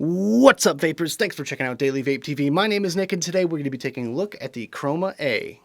What's up, vapors? Thanks for checking out Daily Vape TV. My name is Nick, and today we're going to be taking a look at the Kroma-A.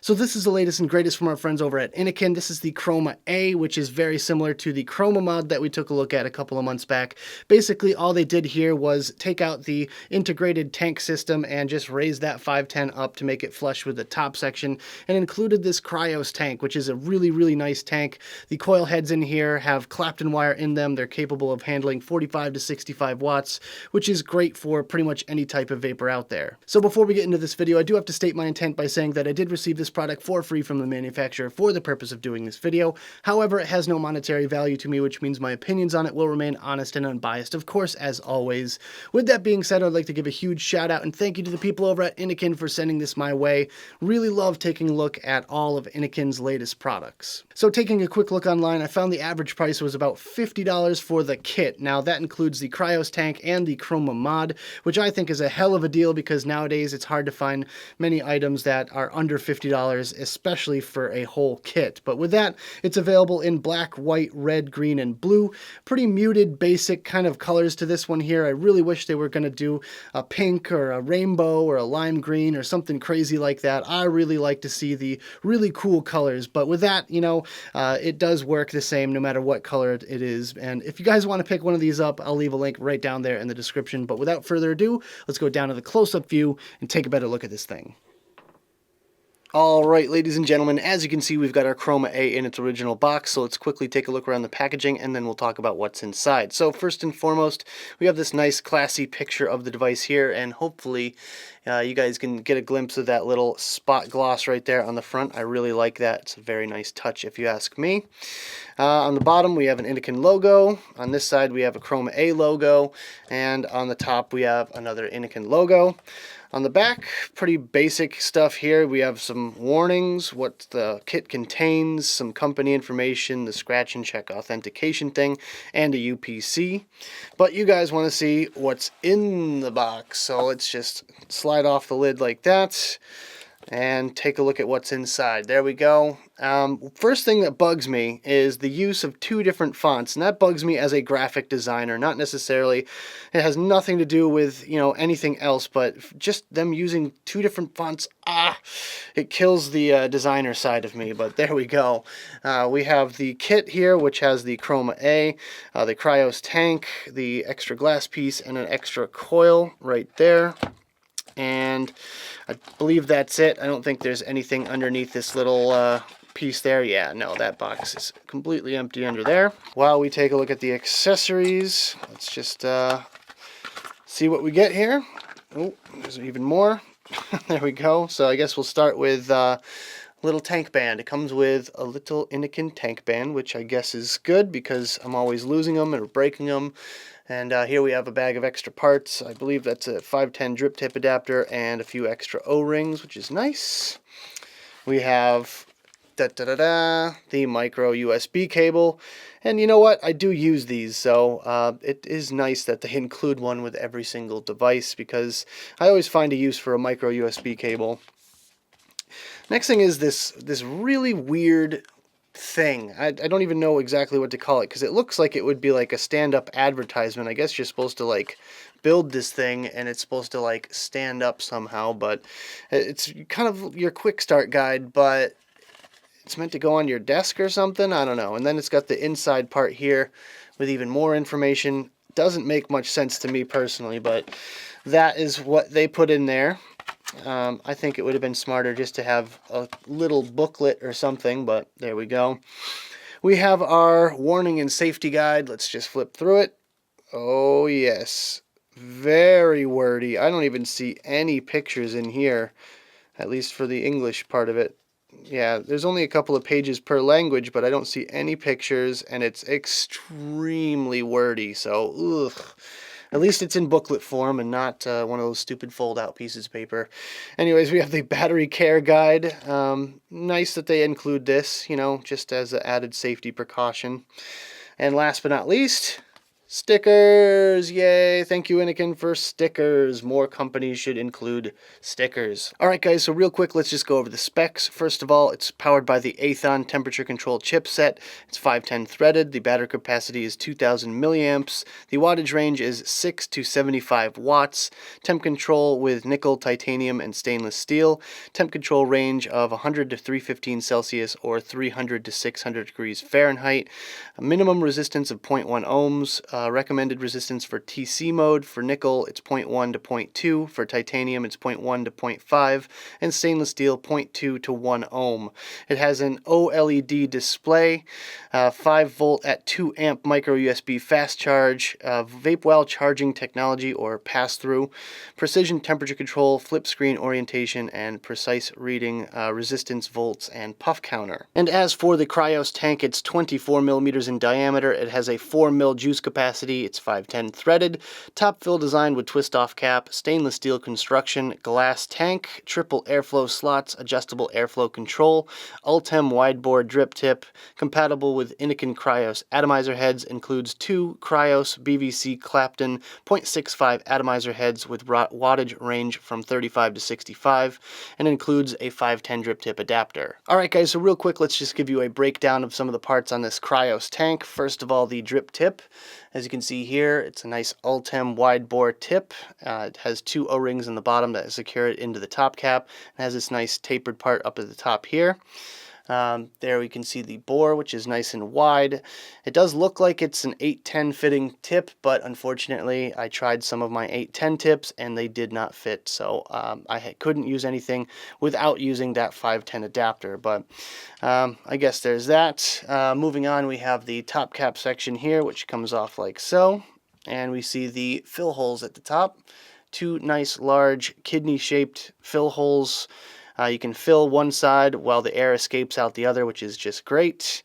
So this is the latest and greatest from our friends over at Innokin. This is the Kroma-A, which is very similar to the Chroma mod that we took a look at a couple of months back. Basically, all they did here was take out the integrated tank system and just raise that 510 up to make it flush with the top section, and included this Crios tank, which is a really nice tank. The coil heads in here have Clapton wire in them. They're capable of handling 45 to 65 watts, which is great for pretty much any type of vapor out there. So before we get into this video, I do have to state my intent by saying that I did receive this product for free from the manufacturer for the purpose of doing this video. However, it has no monetary value to me, which means my opinions on it will remain honest and unbiased, of course, as always. With that being said, I'd like to give a huge shout out and thank you to the people over at Innokin for sending this my way. Really love taking a look at all of Innokin's latest products. So taking a quick look online, I found the average price was about $50 for the kit. Now that includes the Crios tank and the Chroma mod, which I think is a hell of a deal because nowadays it's hard to find many items that are under $50, especially for a whole kit. But with that, it's available in black, white, red, green, and blue. Pretty muted, basic kind of colors to this one here. I really wish they were going to do a pink or a rainbow or a lime green or something crazy like that. I really like to see the really cool colors, but with that, you know, it does work the same no matter what color it is. And if you guys want to pick one of these up, I'll leave a link right down there in the description. But without further ado, let's go down to the close-up view and take a better look at this thing. Alright, ladies and gentlemen, as you can see, we've got our Kroma-A in its original box, so let's quickly take a look around the packaging and then we'll talk about what's inside. So first and foremost, we have this nice classy picture of the device here, and hopefully you guys can get a glimpse of that little spot gloss right there on the front. I really like that. It's a very nice touch if you ask me. On the bottom we have an Innokin logo, on this side we have a Kroma-A logo, and on the top we have another Innokin logo. On the back, pretty basic stuff here. We have some warnings, what the kit contains, some company information, the scratch and check authentication thing, and a UPC. But you guys want to see what's in the box, so let's just slide off the lid like that and take a look at what's inside. There we go. First thing that bugs me is the use of two different fonts, and that bugs me as a graphic designer. Not necessarily, it has nothing to do with, you know, anything else, but just them using two different fonts, it kills the designer side of me. But there we go. We have the kit here, which has the Kroma-A, the Crios tank, the extra glass piece, and an extra coil right there. And I believe that's it. I don't think there's anything underneath this little piece there. Yeah, no, that box is completely empty under there. While we take a look at the accessories, let's just see what we get here. Oh, there's even more. There we go. So I guess we'll start with little tank band. It comes with a little Innokin tank band, which I guess is good because I'm always losing them or breaking them. And here we have a bag of extra parts. I believe that's a 510 drip tip adapter and a few extra O-rings, which is nice. We have the micro USB cable. And you know what? I do use these, so it is nice that they include one with every single device because I always find a use for a micro USB cable. Next thing is this really weird thing. I don't even know exactly what to call it because it looks like it would be like a stand-up advertisement. I guess you're supposed to like build this thing and it's supposed to like stand up somehow, but it's kind of your quick start guide, but it's meant to go on your desk or something. I don't know. And then it's got the inside part here with even more information. Doesn't make much sense to me personally, but that is what they put in there. I think it would have been smarter just to have a little booklet or something, but there we go. We have our warning and safety guide. Let's just flip through it. Oh yes, very wordy. I don't even see any pictures in here, at least for the English part of it. Yeah, there's only a couple of pages per language, but I don't see any pictures, and it's extremely wordy, so ugh. At least it's in booklet form and not one of those stupid fold-out pieces of paper. Anyways, we have the battery care guide. Nice that they include this, you know, just as an added safety precaution. And last but not least, Stickers! Yay! Thank you, Innokin, for stickers. More companies should include stickers. Alright guys, so real quick, let's just go over the specs. First of all, it's powered by the Aethon temperature control chipset. It's 510 threaded. The battery capacity is 2000 milliamps. The wattage range is 6 to 75 watts. Temp control with nickel, titanium, and stainless steel. Temp control range of 100 to 315 Celsius or 300 to 600 degrees Fahrenheit. A minimum resistance of 0.1 ohms. Recommended resistance for TC mode. For nickel, it's 0.1 to 0.2. For titanium, it's 0.1 to 0.5. And stainless steel, 0.2 to 1 ohm. It has an OLED display, 5 volt at 2 amp micro USB fast charge, vape while charging technology or pass-through, precision temperature control, flip screen orientation, and precise reading, resistance volts, and puff counter. And as for the Crios tank, it's 24 millimeters in diameter. It has a 4 mil juice capacity. It's 510 threaded, top fill design with twist off cap, stainless steel construction, glass tank, triple airflow slots, adjustable airflow control, Ultem widebore drip tip, compatible with Innokin Crios atomizer heads, includes 2 Crios BVC Clapton 0.65 atomizer heads with wattage range from 35 to 65, and includes a 510 drip tip adapter. Alright guys, so real quick, let's just give you a breakdown of some of the parts on this Crios tank. First of all, the drip tip. As you can see here, it's a nice Ultem wide bore tip. It has 2 O-rings in the bottom that secure it into the top cap. It has this nice tapered part up at the top here. There we can see the bore, which is nice and wide. It does look like it's an 810 fitting tip, but unfortunately I tried some of my 810 tips and they did not fit, so I couldn't use anything without using that 510 adapter, but I guess there's that. Moving on, we have the top cap section here, which comes off like so, and we see the fill holes at the top. 2 nice large kidney shaped fill holes. You can fill one side while the air escapes out the other, which is just great.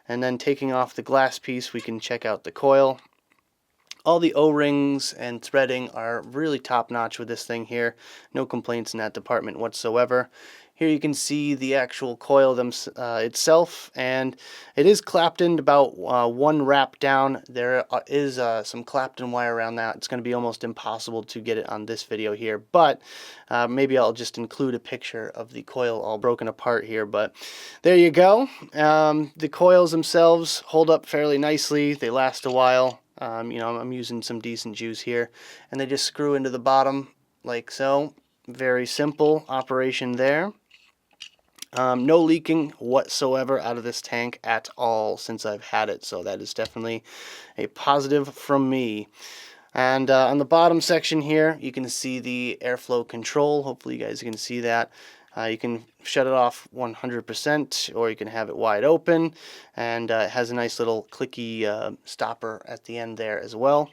And then taking off the glass piece, we can check out the coil. All the O-rings and threading are really top-notch with this thing here. No complaints in that department whatsoever. Here you can see the actual coil itself, and it is Claptoned about 1 wrap down. There is some Clapton wire around that. It's going to be almost impossible to get it on this video here, but maybe I'll just include a picture of the coil all broken apart here, but there you go. The coils themselves hold up fairly nicely. They last a while. You know, I'm using some decent juice here, and they just screw into the bottom like so. Very simple operation there. No leaking whatsoever out of this tank at all since I've had it, so that is definitely a positive from me. And on the bottom section here, you can see the airflow control. Hopefully you guys can see that. You can shut it off 100%, or you can have it wide open, and it has a nice little clicky stopper at the end there as well.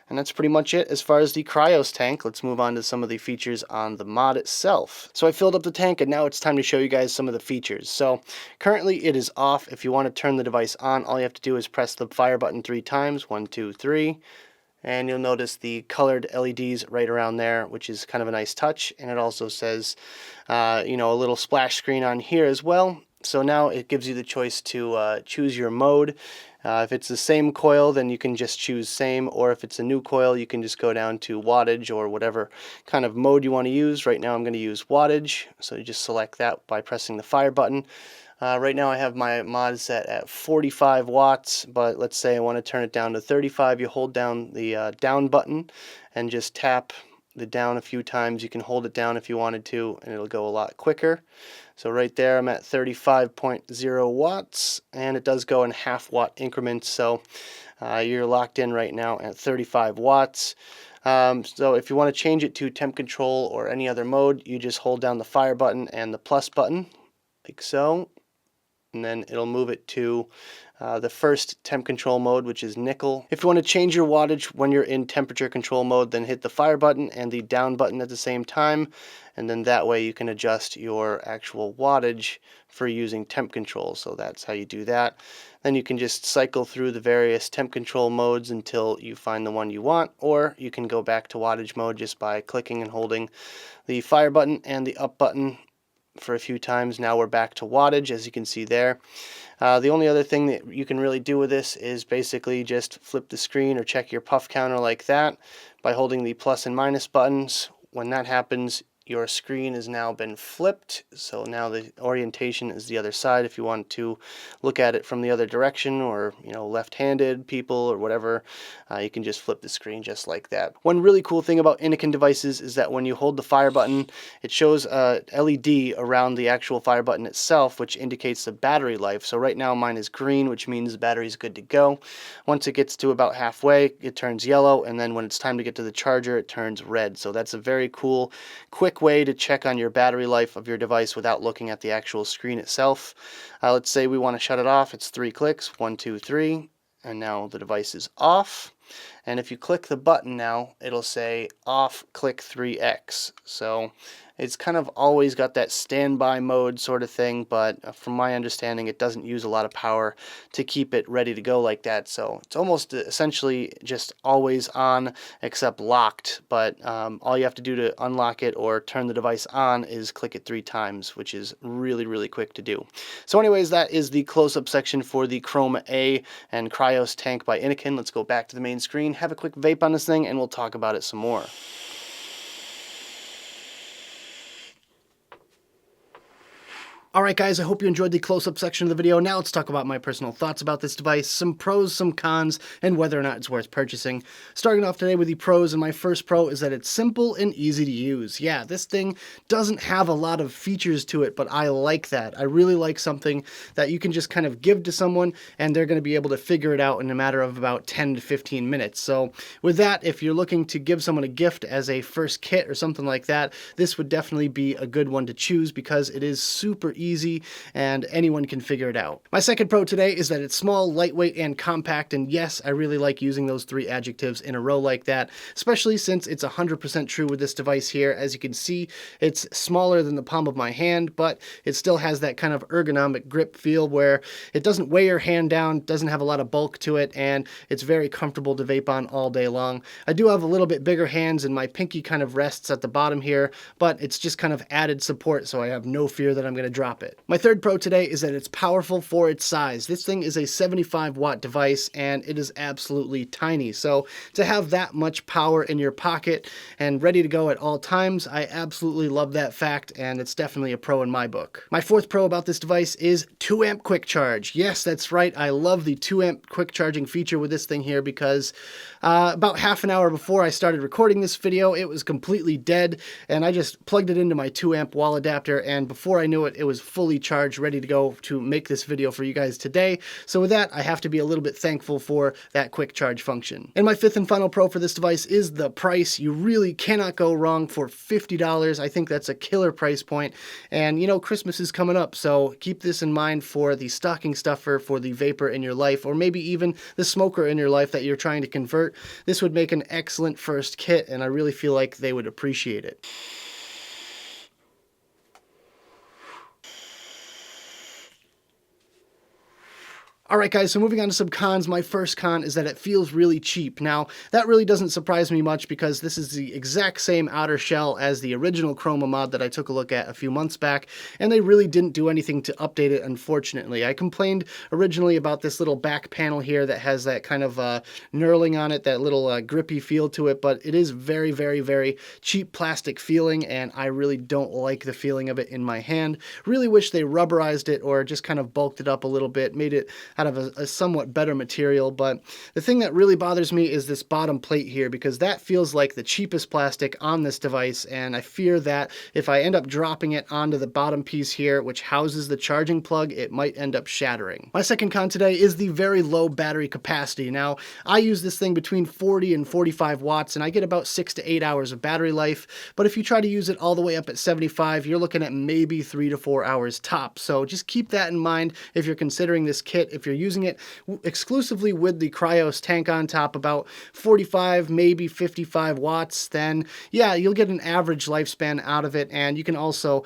And that's pretty much it as far as the Crios tank. Let's move on to some of the features on the mod itself. So I filled up the tank, and now it's time to show you guys some of the features. So currently it is off. If you want to turn the device on, all you have to do is press the fire button 3 times, 1, 2, 3. And you'll notice the colored LEDs right around there, which is kind of a nice touch. And it also says, you know, a little splash screen on here as well. So now it gives you the choice to choose your mode. If it's the same coil, then you can just choose same, or if it's a new coil, you can just go down to wattage or whatever kind of mode you want to use. Right now I'm going to use wattage, so you just select that by pressing the fire button. Right now I have my mod set at 45 watts, but let's say I want to turn it down to 35. You hold down the down button and just tap the down a few times. You can hold it down if you wanted to, and it'll go a lot quicker. So right there I'm at 35.0 watts, and it does go in half-watt increments, so you're locked in right now at 35 watts. So if you want to change it to temp control or any other mode, you just hold down the fire button and the plus button, like so, and then it'll move it to the first temp control mode, which is nickel. If you want to change your wattage when you're in temperature control mode, then hit the fire button and the down button at the same time, and then that way you can adjust your actual wattage for using temp control. So that's how you do that. Then you can just cycle through the various temp control modes until you find the one you want, or you can go back to wattage mode just by clicking and holding the fire button and the up button for a few times. Now we're back to wattage, as you can see there. The only other thing that you can really do with this is basically just flip the screen or check your puff counter like that by holding the plus and minus buttons. When that happens, your screen has now been flipped, so now the orientation is the other side. If you want to look at it from the other direction, or left-handed people or whatever, you can just flip the screen just like that. One really cool thing about Innokin devices is that when you hold the fire button, it shows a LED around the actual fire button itself, which indicates the battery life. So right now mine is green, which means the battery's good to go. Once it gets to about halfway, it turns yellow, and then when it's time to get to the charger, it turns red. So that's a very cool, quick way to check on your battery life of your device without looking at the actual screen itself. Let's say we want to shut it off. It's 3 clicks, 1, 2, 3, and now the device is off. And if you click the button now, it'll say off, click 3x. So it's kind of always got that standby mode sort of thing, but from my understanding, it doesn't use a lot of power to keep it ready to go like that. So it's almost essentially just always on except locked, but all you have to do to unlock it or turn the device on is click it 3 times, which is really, really quick to do. So anyways, that is the close-up section for the Kroma-A and Cryo Tank by Innokin. Let's go back to the main screen, have a quick vape on this thing, and we'll talk about it some more. Alright guys, I hope you enjoyed the close-up section of the video. Now let's talk about my personal thoughts about this device, some pros, some cons, and whether or not it's worth purchasing. Starting off today with the pros, and my first pro is that it's simple and easy to use. Yeah, this thing doesn't have a lot of features to it, but I like that. I really like something that you can just kind of give to someone and they're going to be able to figure it out in a matter of about 10 to 15 minutes. So with that, if you're looking to give someone a gift as a first kit or something like that, this would definitely be a good one to choose because it is super easy and anyone can figure it out. My second pro today is that it's small, lightweight, and compact, and yes, I really like using those 3 adjectives in a row like that, especially since it's 100% true with this device here. As you can see, it's smaller than the palm of my hand, but it still has that kind of ergonomic grip feel where it doesn't weigh your hand down, doesn't have a lot of bulk to it, and it's very comfortable to vape on all day long. I do have a little bit bigger hands and my pinky kind of rests at the bottom here, but it's just kind of added support so I have no fear that I'm going to drop it. My third pro today is that it's powerful for its size. This thing is a 75-watt device and it is absolutely tiny. So to have that much power in your pocket and ready to go at all times, I absolutely love that fact, and it's definitely a pro in my book. My fourth pro about this device is 2 amp quick charge. Yes, that's right. I love the 2 amp quick charging feature with this thing here because about half an hour before I started recording this video, it was completely dead, and I just plugged it into my 2 amp wall adapter, and before I knew it, it was fully charged, ready to go to make this video for you guys today. So with that, I have to be a little bit thankful for that quick charge function. And my fifth and final pro for this device is the price. You really cannot go wrong for $50. I think that's a killer price point. And Christmas is coming up, so keep this in mind for the stocking stuffer, for the vapor in your life, or maybe even the smoker in your life that you're trying to convert. This would make an excellent first kit, and I really feel like they would appreciate it. Alright guys, so moving on to some cons. My first con is that it feels really cheap. Now, that really doesn't surprise me much because this is the exact same outer shell as the original Kroma mod that I took a look at a few months back, and they really didn't do anything to update it, unfortunately. I complained originally about this little back panel here that has that kind of knurling on it, that little grippy feel to it, but it is very, very, very cheap plastic feeling, and I really don't like the feeling of it in my hand. Really wish they rubberized it or just kind of bulked it up a little bit, made it out of a somewhat better material. But the thing that really bothers me is this bottom plate here, because that feels like the cheapest plastic on this device, and I fear that if I end up dropping it onto the bottom piece here, which houses the charging plug, it might end up shattering. My second con today is the very low battery capacity. Now, I use this thing between 40 and 45 watts, and I get about 6 to 8 hours of battery life, but if you try to use it all the way up at 75, you're looking at maybe 3 to 4 hours tops. So just keep that in mind if you're considering this kit, if you're you're using it exclusively with the Crios tank on top, about 45, maybe 55 watts, then yeah, you'll get an average lifespan out of it, and you can also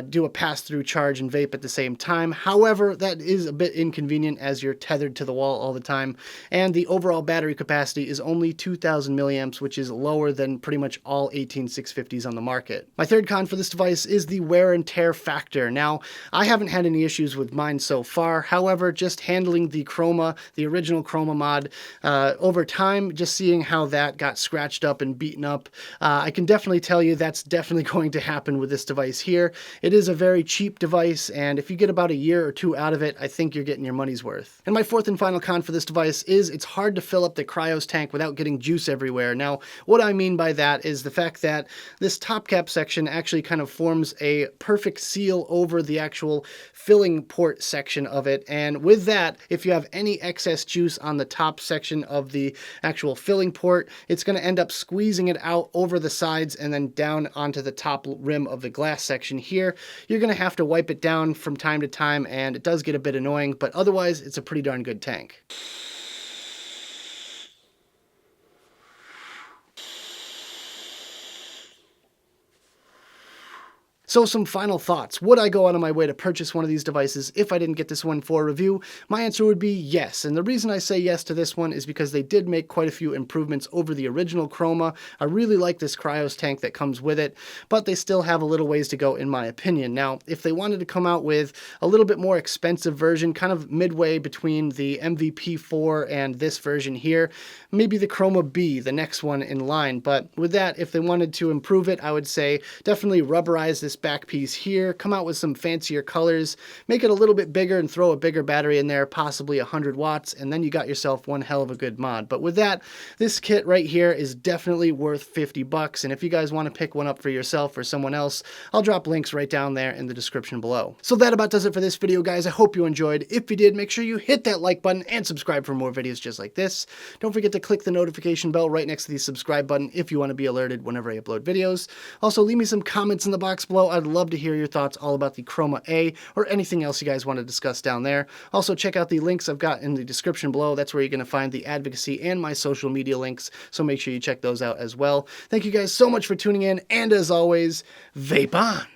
do a pass-through charge and vape at the same time. However, that is a bit inconvenient as you're tethered to the wall all the time, and the overall battery capacity is only 2,000 milliamps, which is lower than pretty much all 18650s on the market. My third con for this device is the wear and tear factor. Now, I haven't had any issues with mine so far. However, just handling the Kroma, the original Kroma mod, over time, just seeing how that got scratched up and beaten up, I can definitely tell you that's definitely going to happen with this device here. It is a very cheap device, and if you get about a year or two out of it, I think you're getting your money's worth. And my fourth and final con for this device is it's hard to fill up the Crios tank without getting juice everywhere. Now, what I mean by that is the fact that this top cap section actually kind of forms a perfect seal over the actual filling port section of it, and with that, if you have any excess juice on the top section of the actual filling port, it's going to end up squeezing it out over the sides and then down onto the top rim of the glass section here. You're going to have to wipe it down from time to time, and it does get a bit annoying, but otherwise it's a pretty darn good tank. So some final thoughts. Would I go out of my way to purchase one of these devices if I didn't get this one for review? My answer would be yes. And the reason I say yes to this one is because they did make quite a few improvements over the original Kroma. I really like this Crios tank that comes with it, but they still have a little ways to go in my opinion. Now, if they wanted to come out with a little bit more expensive version, kind of midway between the MVP4 and this version here, maybe the Kroma-B, the next one in line. But with that, if they wanted to improve it, I would say definitely rubberize this back piece here, come out with some fancier colors, make it a little bit bigger and throw a bigger battery in there, possibly 100 watts, and then you got yourself one hell of a good mod. But with that, this kit right here is definitely worth 50 bucks, and if you guys want to pick one up for yourself or someone else, I'll drop links right down there in the description below. So that about does it for this video, guys. I hope you enjoyed. If you did, make sure you hit that like button and subscribe for more videos just like this. Don't forget to click the notification bell right next to the subscribe button if you want to be alerted whenever I upload videos. Also, leave me some comments in the box below. I'd love to hear your thoughts all about the Kroma-A or anything else you guys want to discuss down there. Also, check out the links I've got in the description below. That's where you're going to find the advocacy and my social media links, so make sure you check those out as well. Thank you guys so much for tuning in, and as always, vape on!